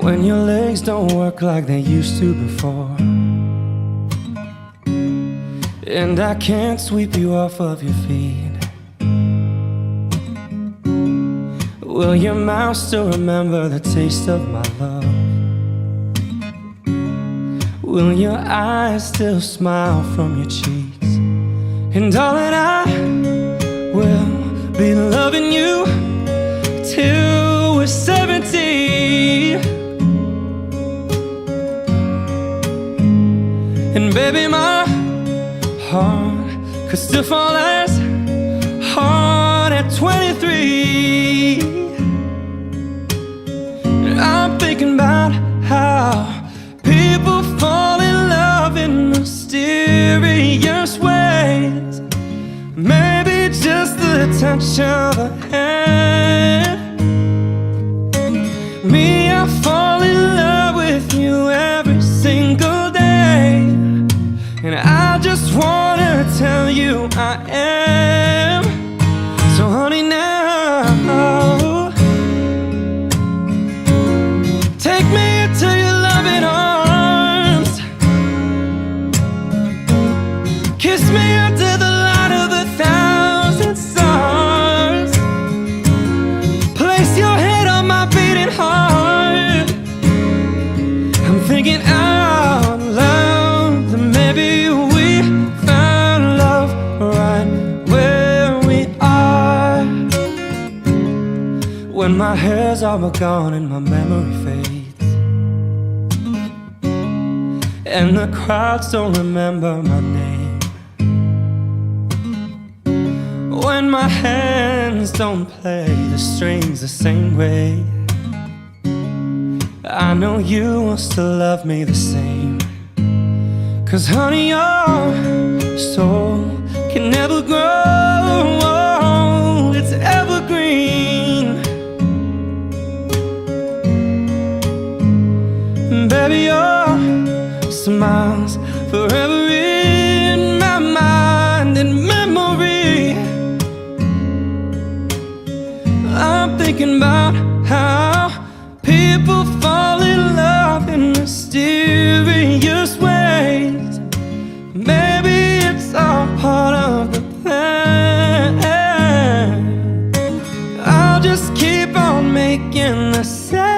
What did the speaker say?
when your legs don't work like they used to before, and I can't sweep you off of your feet. Will your mouth still remember the taste of my love? Will your eyes still smile from your cheeks? And darling, I will be loving you till we're 70. And baby, my heart could still fall as hard at 23. And I'm thinking about how people fall in love in mysterious ways. Maybe just the touch of a hand. Me, I fall in love with you every single day, and I just wanna tell you I am. So honey, now take me into your loving arms. Kiss me under the light of 1,000 stars. Place your head on my beating heart. I'm thinking out loud that maybe we found love right where we are. When my hair's all gone and my memory fades, and the crowds don't remember my name, when my hands don't play the strings the same way, I know you will still love me the same. 'Cause honey, your soul can never grow, it's evergreen. Baby, your smile's forever in my mind and memory. I'm thinking about how people fall in love in mysterious ways. Maybe it's all part of the plan. I'll just keep on making the same